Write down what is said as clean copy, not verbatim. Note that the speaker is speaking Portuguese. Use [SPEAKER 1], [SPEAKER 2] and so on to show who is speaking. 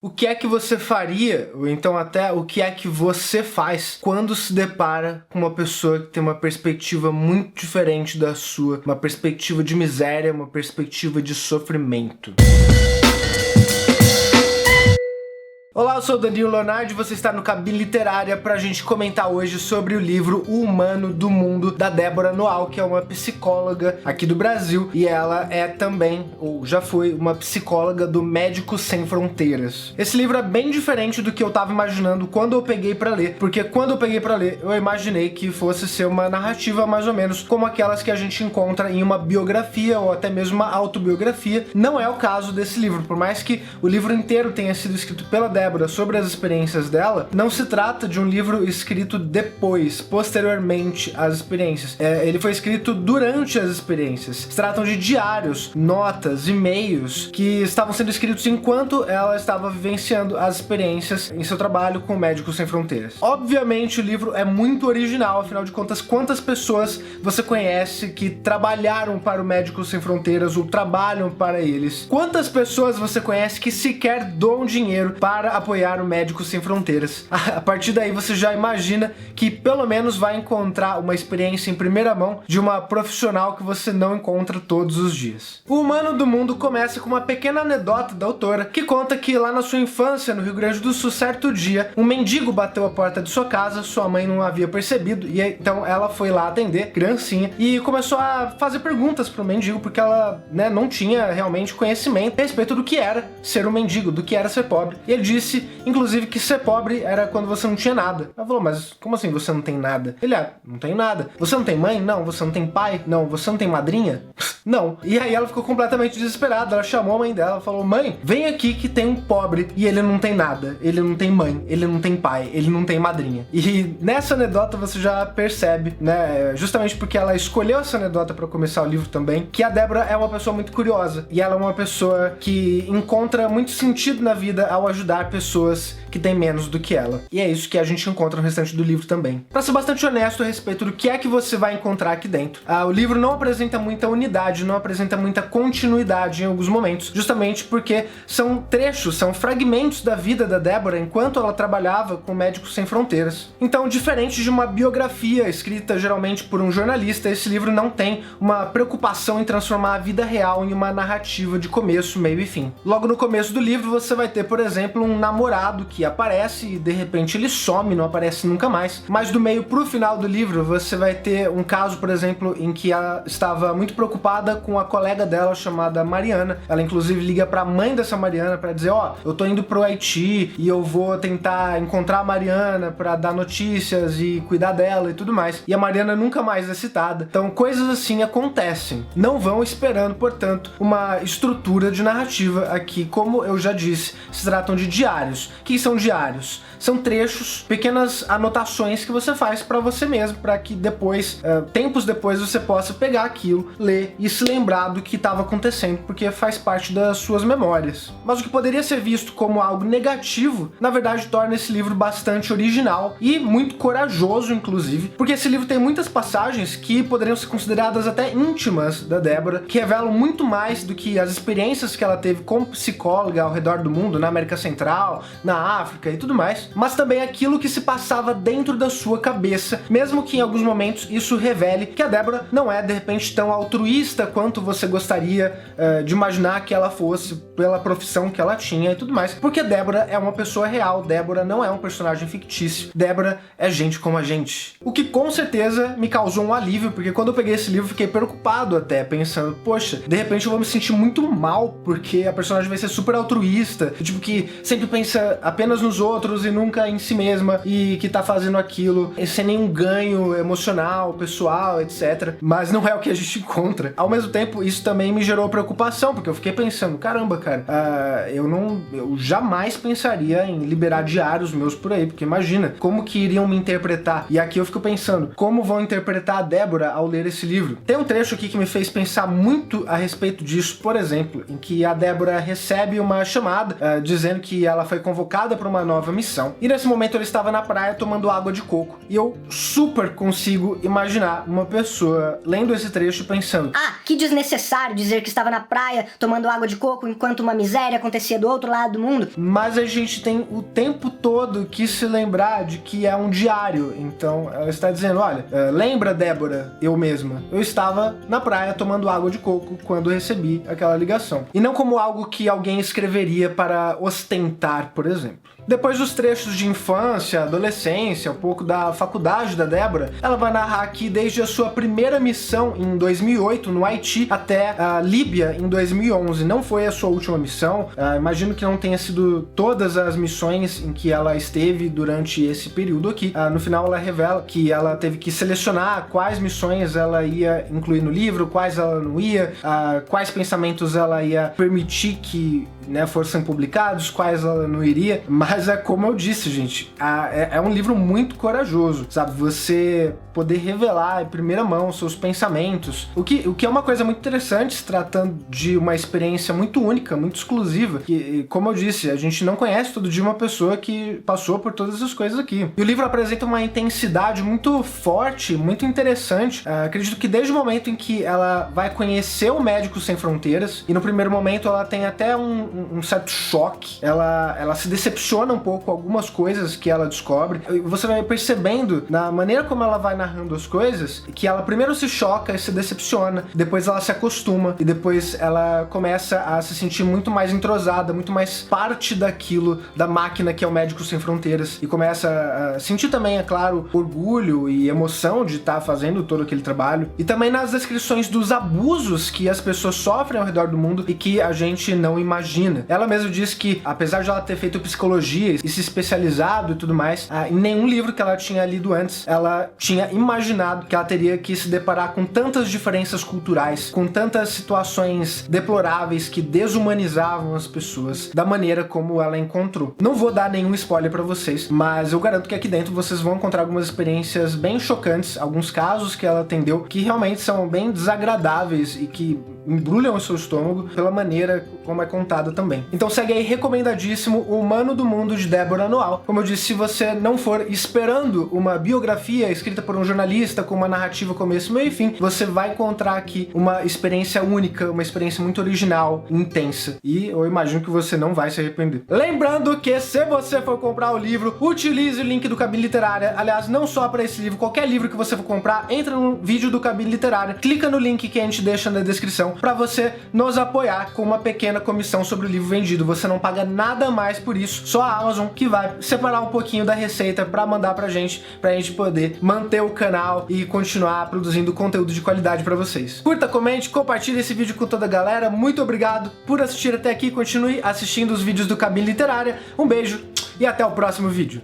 [SPEAKER 1] O que é que você faria, ou então até o que é que você faz quando se depara com uma pessoa que tem uma perspectiva muito diferente da sua, uma perspectiva de miséria, uma perspectiva de sofrimento? Olá, eu sou o Danilo Leonardo e você está no Cabine Literária pra gente comentar hoje sobre o livro O Humano do Mundo, da Débora Noal, que é uma psicóloga aqui do Brasil, e ela é também, ou já foi, uma psicóloga do Médicos Sem Fronteiras. Esse livro é bem diferente do que eu tava imaginando quando eu peguei pra ler, porque quando eu peguei pra ler, eu imaginei que fosse ser uma narrativa mais ou menos como aquelas que a gente encontra em uma biografia ou até mesmo uma autobiografia. Não é o caso desse livro, por mais que o livro inteiro tenha sido escrito pela Débora sobre as experiências dela, não se trata de um livro escrito depois, posteriormente às experiências. Ele foi escrito durante as experiências. Se tratam de diários, notas, e-mails que estavam sendo escritos enquanto ela estava vivenciando as experiências em seu trabalho com Médicos Sem Fronteiras. Obviamente o livro é muito original, afinal de contas, quantas pessoas você conhece que trabalharam para o Médicos Sem Fronteiras ou trabalham para eles? Quantas pessoas você conhece que sequer doam dinheiro para apoiar o Médicos Sem Fronteiras? A partir daí você já imagina que pelo menos vai encontrar uma experiência em primeira mão de uma profissional que você não encontra todos os dias. O Humano do Mundo começa com uma pequena anedota da autora que conta que lá na sua infância, no Rio Grande do Sul, certo dia, um mendigo bateu a porta de sua casa, sua mãe não havia percebido, e então ela foi lá atender, criancinha, e começou a fazer perguntas pro mendigo, porque ela, não tinha realmente conhecimento a respeito do que era ser um mendigo, do que era ser pobre. E ele disse, inclusive, que ser pobre era quando você não tinha nada. Ela falou, mas como assim você não tem nada? Ele, não tenho nada. Você não tem mãe? Não. Você não tem pai? Não. Você não tem madrinha? Não. E aí ela ficou completamente desesperada. Ela chamou a mãe dela, falou, mãe, vem aqui que tem um pobre e ele não tem nada. Ele não tem mãe, ele não tem pai, ele não tem madrinha. E nessa anedota você já percebe, justamente porque ela escolheu essa anedota para começar o livro também, que a Débora é uma pessoa muito curiosa. E ela é uma pessoa que encontra muito sentido na vida ao ajudar pessoas que têm menos do que ela. E é isso que a gente encontra no restante do livro também. Pra ser bastante honesto a respeito do que é que você vai encontrar aqui dentro, o livro não apresenta muita unidade, não apresenta muita continuidade em alguns momentos, justamente porque são trechos, são fragmentos da vida da Débora enquanto ela trabalhava com Médicos Sem Fronteiras. Então, diferente de uma biografia escrita geralmente por um jornalista, esse livro não tem uma preocupação em transformar a vida real em uma narrativa de começo, meio e fim. Logo no começo do livro você vai ter, por exemplo, um namorado que aparece e de repente ele some, não aparece nunca mais. Mas do meio pro final do livro você vai ter um caso, por exemplo, em que ela estava muito preocupada com a colega dela chamada Mariana. Ela inclusive liga pra mãe dessa Mariana pra dizer, eu tô indo pro Haiti e eu vou tentar encontrar a Mariana pra dar notícias e cuidar dela e tudo mais. E a Mariana nunca mais é citada. Então coisas assim acontecem. Não vão esperando, portanto, uma estrutura de narrativa aqui. Como eu já disse, se tratam de diários. Que são diários? São trechos, pequenas anotações que você faz pra você mesmo, pra que depois, tempos depois, você possa pegar aquilo, ler e se lembrar do que estava acontecendo, porque faz parte das suas memórias. Mas o que poderia ser visto como algo negativo, na verdade torna esse livro bastante original e muito corajoso, inclusive, porque esse livro tem muitas passagens que poderiam ser consideradas até íntimas da Débora, que revelam muito mais do que as experiências que ela teve como psicóloga ao redor do mundo, na América Central, na África e tudo mais, mas também aquilo que se passava dentro da sua cabeça, mesmo que em alguns momentos isso revele que a Débora não é de repente tão altruísta quanto você gostaria de imaginar que ela fosse pela profissão que ela tinha e tudo mais, porque Débora é uma pessoa real, Débora não é um personagem fictício, Débora é gente como a gente. O que com certeza me causou um alívio, porque quando eu peguei esse livro fiquei preocupado até, pensando, poxa, de repente eu vou me sentir muito mal, porque a personagem vai ser super altruísta, tipo que sempre pensa apenas nos outros e nunca em si mesma, e que tá fazendo aquilo sem nenhum ganho emocional, pessoal, etc. Mas não é o que a gente encontra. Ao mesmo tempo, isso também me gerou preocupação, porque eu fiquei pensando, caramba, cara, eu jamais pensaria em liberar diários meus por aí, porque imagina, como que iriam me interpretar? E aqui eu fico pensando, como vão interpretar a Débora ao ler esse livro? Tem um trecho aqui que me fez pensar muito a respeito disso, por exemplo, em que a Débora recebe uma chamada dizendo que ela ela foi convocada para uma nova missão, e nesse momento ele estava na praia tomando água de coco. E eu super consigo imaginar uma pessoa lendo esse trecho pensando:
[SPEAKER 2] ah, que desnecessário dizer que estava na praia tomando água de coco enquanto uma miséria acontecia do outro lado do mundo.
[SPEAKER 1] Mas a gente tem o tempo todo que se lembrar de que é um diário. Então ela está dizendo: olha, lembra, Débora, eu mesma, eu estava na praia tomando água de coco quando recebi aquela ligação. E não como algo que alguém escreveria para ostentar, por exemplo. Depois dos trechos de infância, adolescência, um pouco da faculdade da Débora, ela vai narrar aqui desde a sua primeira missão em 2008 no Haiti até a Líbia em 2011. Não foi a sua última missão, imagino que não tenha sido todas as missões em que ela esteve durante esse período aqui. No final ela revela que ela teve que selecionar quais missões ela ia incluir no livro, quais ela não ia, quais pensamentos ela ia permitir que fossem publicados, quais ela não iria. Mas é como eu disse, gente, é um livro muito corajoso, sabe? Você poder revelar em primeira mão seus pensamentos, o que é uma coisa muito interessante, se tratando de uma experiência muito única, muito exclusiva, que, como eu disse, a gente não conhece todo dia uma pessoa que passou por todas essas coisas aqui. E o livro apresenta uma intensidade muito forte, muito interessante. Acredito que desde o momento em que ela vai conhecer o Médicos Sem Fronteiras, e no primeiro momento ela tem até um certo choque, ela se decepciona um pouco com algumas coisas que ela descobre. Você vai percebendo, na maneira como ela vai narrando as coisas, que ela primeiro se choca e se decepciona, depois ela se acostuma, e depois ela começa a se sentir muito mais entrosada, muito mais parte daquilo, da máquina que é o Médicos Sem Fronteiras, e começa a sentir também, é claro, orgulho e emoção de estar fazendo todo aquele trabalho. E também nas descrições dos abusos que as pessoas sofrem ao redor do mundo e que a gente não imagina. Ela mesma diz que, apesar de ela ter feito psicologia e se especializado e tudo mais, em nenhum livro que ela tinha lido antes, ela tinha imaginado que ela teria que se deparar com tantas diferenças culturais, com tantas situações deploráveis que desumanizavam as pessoas da maneira como ela encontrou. Não vou dar nenhum spoiler pra vocês, mas eu garanto que aqui dentro vocês vão encontrar algumas experiências bem chocantes, alguns casos que ela atendeu que realmente são bem desagradáveis e que embrulham o seu estômago pela maneira como é contada também. Então segue aí, recomendadíssimo, O Humano do Mundo, de Débora Noal. Como eu disse, se você não for esperando uma biografia escrita por um jornalista com uma narrativa começo, meio e fim, você vai encontrar aqui uma experiência única, uma experiência muito original, intensa, e eu imagino que você não vai se arrepender. Lembrando que se você for comprar o livro, utilize o link do Cabine Literária. Aliás, não só para esse livro, qualquer livro que você for comprar, entra no vídeo do Cabine Literária, clica no link que a gente deixa na descrição para você nos apoiar com uma pequena comissão sobre o livro vendido. Você não paga nada mais por isso, só a Amazon que vai separar um pouquinho da receita para mandar pra gente poder manter o canal e continuar produzindo conteúdo de qualidade para vocês. Curta, comente, compartilhe esse vídeo com toda a galera. Muito obrigado por assistir até aqui. Continue assistindo os vídeos do Cabine Literária. Um beijo e até o próximo vídeo.